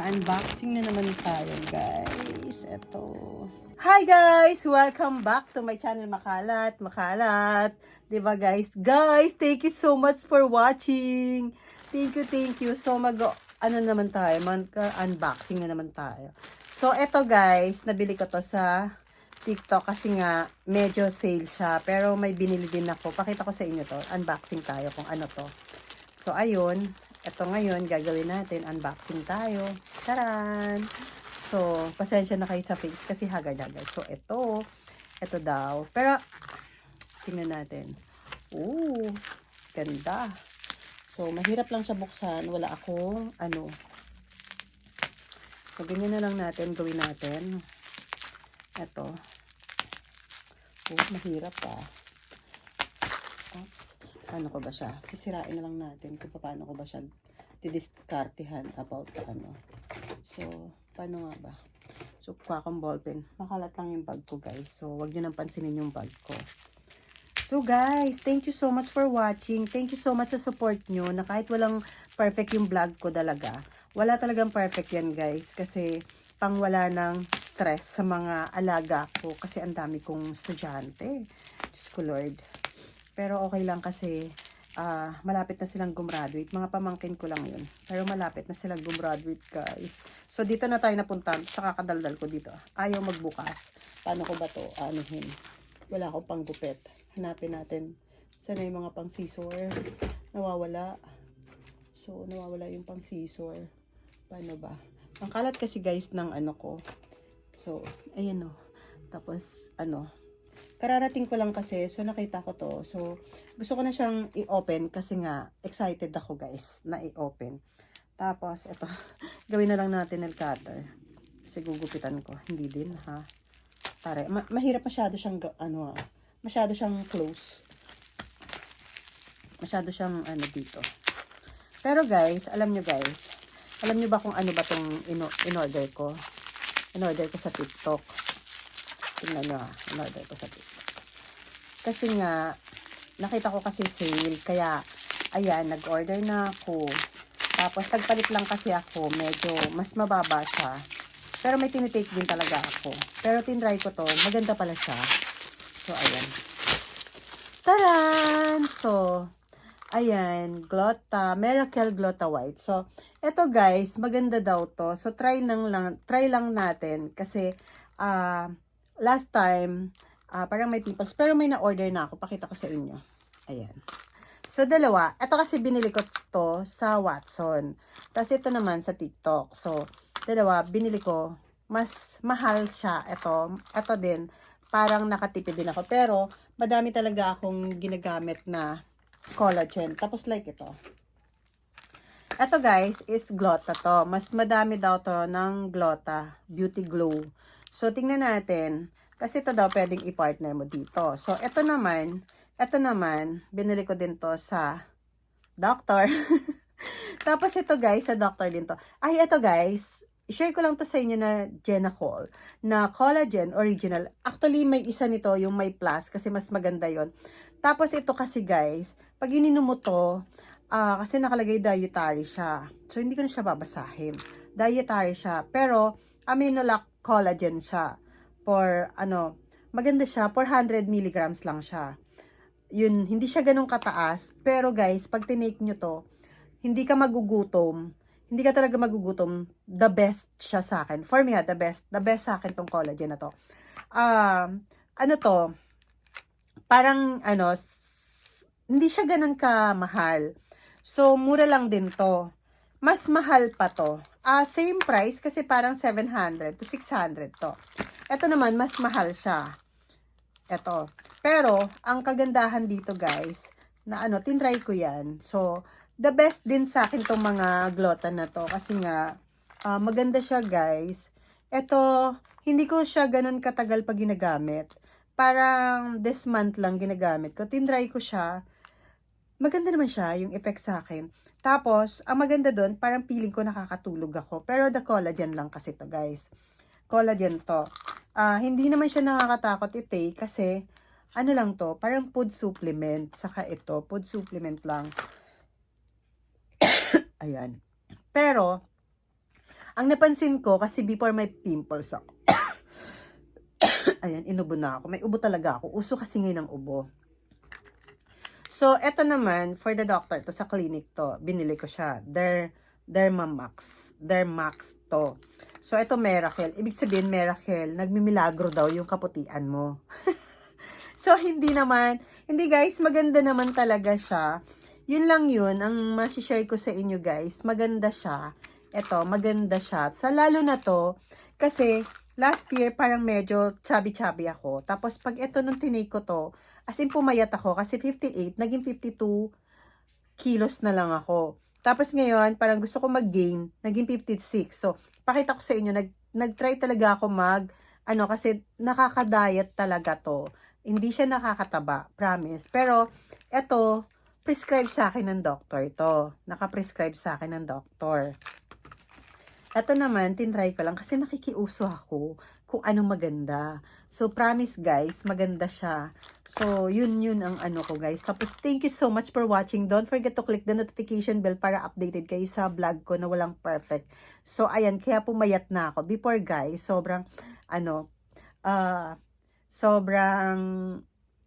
Mag-unboxing na naman tayo, guys. Ito. Hi, guys! Welcome back to my channel, Makalat. Makalat. Diba, guys? Guys, thank you so much for watching. Thank you. So, ano naman tayo? Unboxing na naman tayo. So, ito, guys. Nabili ko to sa TikTok kasi nga medyo sale siya. Pero may binili din ako. Pakita ko sa inyo to. Unboxing tayo kung ano to. So, ayun. Ito ngayon, gagawin natin. Unboxing tayo. Taran! So, pasensya na kayo sa face kasi hagad-hagad. So, ito daw. Pero, tingnan natin. Ooh, ganda. So, mahirap lang siya buksan. Wala akong, So, ganyan na lang natin. Gawin natin. Ito. Oh, mahirap ah. Oops. Paano ko ba siya? Sisirain na lang natin kung paano ko ba siya didiskartehan about So, paano nga ba? So, kuha akong ballpen. Makalat lang yung bag ko, guys. So, wag nyo nang pansinin yung bag ko. So, guys, thank you so much for watching. Thank you so much sa support nyo na kahit walang perfect yung vlog ko talaga. Wala talagang perfect yan, guys. Kasi, pang wala ng stress sa mga alaga ko. Kasi, ang dami kong estudyante. Diyos ko, Lord. Pero okay lang kasi malapit na silang gumraduate. Mga pamangkin ko lang yun. Pero malapit na silang gumraduate, guys. So, dito na tayo napunta. Sa kakadaldal ko dito. Ayaw magbukas. Paano ko ba to? Anuhin. Wala akong panggupit. Hanapin natin. Sana yung mga pang scissor. Nawawala. So, nawawala yung pang scissor. Paano ba? Ang kalat kasi, guys, ng ko. So, ayan o. Tapos, kararating ko lang kasi, so nakita ko to. So, gusto ko na siyang i-open kasi nga, excited ako, guys, na i-open. Tapos, ito, gawin na lang natin ng cutter. Kasi gugupitan ko. Hindi din, ha? Tare, mahirap masyado siyang, masyado siyang close. Masyado siyang, dito. Pero, guys, alam nyo ba kung ano ba tong in-order ko? In-order ko sa TikTok. Tingnan nyo, in-order ko sa TikTok. Kasi nga, nakita ko kasi sale. Kaya, ayan, nag-order na ako. Tapos, tagpalit lang kasi ako. Medyo, mas mababa siya. Pero may tinitake din talaga ako. Pero, tinry ko to. Maganda pala siya. So, ayan. Taran! So, ayan. Miracle Glotta White. So, eto guys, maganda daw to. So, try lang natin. Kasi, last time, parang may pimples. Pero may na-order na ako. Pakita ko sa inyo. Ayan. So, dalawa. Ito kasi binili ko to sa Watson. Tapos ito naman sa TikTok. So, dalawa. Binili ko. Mas mahal siya. Ito din. Parang nakatipid din ako. Pero, madami talaga akong ginagamit na collagen. Tapos like ito. Ito guys is Glotta to. Mas madami daw to ng Glotta Beauty Glow. So, tingnan natin. Kasi ito daw pwedeng i-partner mo dito. So, ito naman, binili ko din to sa doctor. Tapos ito guys, sa doctor din to. Ay, ito guys, share ko lang to sa inyo na Genacol, na collagen original. Actually, may isa nito, yung may plus, kasi mas maganda yon. Tapos ito kasi guys, pag ininom mo to, kasi nakalagay dietary siya. So, hindi ko na siya babasahin. Dietary siya. Pero, aminolac collagen siya. For, maganda siya. 400 milligrams lang siya. Yun, hindi siya ganun kataas. Pero guys, pag tinake nyo to, hindi ka magugutom. Hindi ka talaga magugutom. The best siya sa akin. For me, the best. The best sa akin tong collagen na to. Parang, hindi siya ganun ka-mahal. So, mura lang din to. Mas mahal pa to. Same price kasi parang 700 to 600 to. Ito naman, mas mahal siya. Ito. Pero, ang kagandahan dito guys, na tinry ko yan. So, the best din sa akin tong mga Glotta na to. Kasi nga, maganda siya guys. Ito, hindi ko siya ganun katagal pag ginagamit. Parang this month lang ginagamit ko. Tinry ko siya. Maganda naman siya, yung effect sa akin. Tapos, ang maganda doon, parang feeling ko nakakatulog ako. Pero the collagen lang kasi to guys. Collagen to. Hindi naman siya nakakatakot i-take kasi, lang to, parang food supplement. Saka ito, food supplement lang. Ayan. Pero, Ang napansin ko, kasi before may pimples ako. Ayan, inubo na ako. May ubo talaga ako. Uso kasi ngayon ng ubo. So, eto naman, for the doctor, to sa clinic to, binili ko siya. Dermax to. So, ito Miracle. Ibig sabihin, Miracle, nagmimilagro daw yung kaputian mo. So, hindi guys, maganda naman talaga siya. Yun lang yun, ang masishare ko sa inyo guys, maganda siya. Ito, maganda siya. Sa lalo na to, kasi last year parang medyo chubby-chubby ako. Tapos pag ito nung tinake ko to, as in pumayat ako kasi 58, naging 52 kilos na lang ako. Tapos ngayon, parang gusto ko mag-gain, naging 56. So, pakita ko sa inyo, nag-try talaga ako kasi nakaka-diet talaga to. Hindi siya nakakataba, promise. Pero, eto, prescribe sa akin ng doctor to. Naka-prescribe sa akin ng doctor. Ito naman, tinry ko lang kasi nakikiuso ako kung ano maganda. So, promise guys, maganda siya. So, yun ang ano ko guys. Tapos, thank you so much for watching. Don't forget to click the notification bell para updated kayo sa vlog ko na walang perfect. So, ayan, kaya pumayat na ako. Before guys, sobrang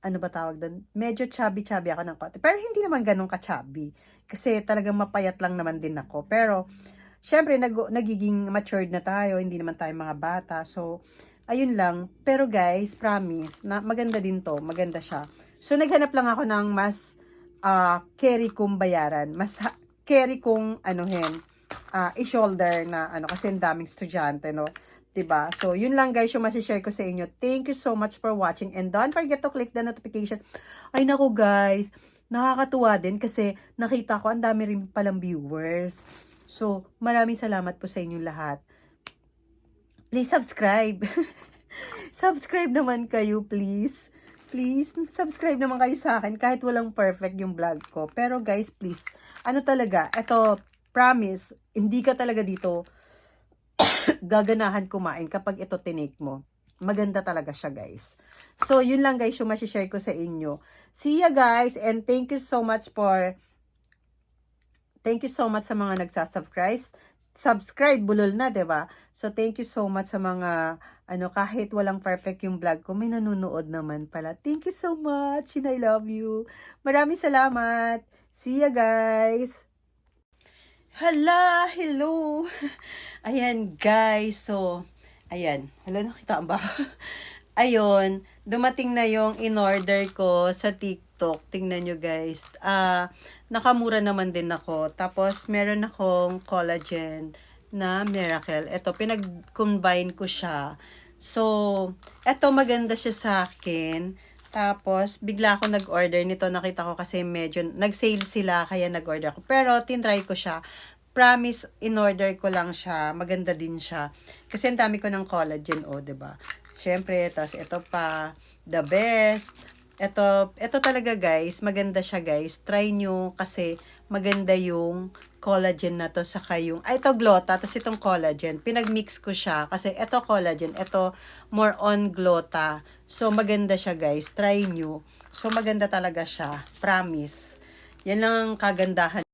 ano ba tawag doon? Medyo chubby-chubby ako ng konti. Pero hindi naman ganun ka-chubby. Kasi talagang mapayat lang naman din ako. Pero, syempre, nagiging matured na tayo. Hindi naman tayo mga bata. So, ayun lang. Pero guys, promise, na maganda din to. Maganda siya. So, naghanap lang ako ng mas carry kong bayaran. Mas carry kong i-shoulder na kasi ang daming estudyante, no? Diba? So, yun lang guys yung masishare ko sa inyo. Thank you so much for watching and don't forget to click the notification. Ay naku guys, nakakatuwa din kasi nakita ko ang dami rin palang viewers. So, maraming salamat po sa inyong lahat. Please subscribe. Subscribe naman kayo, please. Please, subscribe naman kayo sa akin kahit walang perfect yung vlog ko. Pero guys, please, talaga, eto, promise, hindi ka talaga dito gaganahan kumain kapag ito tinake mo. Maganda talaga siya guys. So, yun lang guys yung masishare ko sa inyo. See ya guys and thank you so much sa mga nagsasubscribe. Subscribe, bulol na, 'di ba? So, thank you so much sa mga kahit walang perfect yung vlog ko, may nanonood naman pala. Thank you so much and I love you. Maraming salamat. See ya guys. Hello. Ayan guys, so ayan, nakita ba? Ayun, dumating na yung in-order ko sa TikTok. Tingnan nyo guys. Nakamura naman din ako. Tapos meron akong collagen na Miracle. Ito, pinag-combine ko siya. So, ito maganda siya sa akin. Tapos, bigla ako nag-order nito. Nakita ko kasi medyo nag-sale sila, kaya nag-order ako. Pero, tinry ko siya. Promise, in-order ko lang siya. Maganda din siya. Kasi ang dami ko ng collagen, diba? Siyempre, tapos ito pa, the best. Ito talaga guys, maganda siya guys. Try nyo kasi maganda yung collagen na to. Saka yung, ito Glota, tapos itong collagen. Pinag-mix ko siya kasi ito collagen, ito more on Glota. So, maganda siya guys. Try nyo. So, maganda talaga siya. Promise. Yan lang ang kagandahan.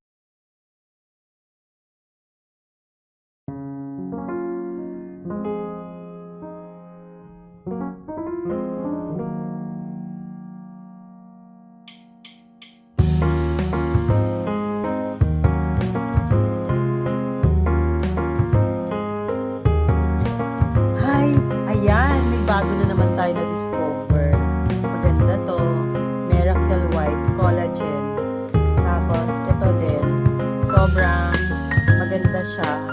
Bago na naman tayo na-discover. Maganda to. Miracle White Collagen. Tapos, ito din. Sobrang maganda siya.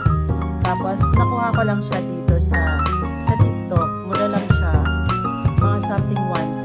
Tapos, nakuha ko lang siya dito sa TikTok. Mura lang siya. Mga something 1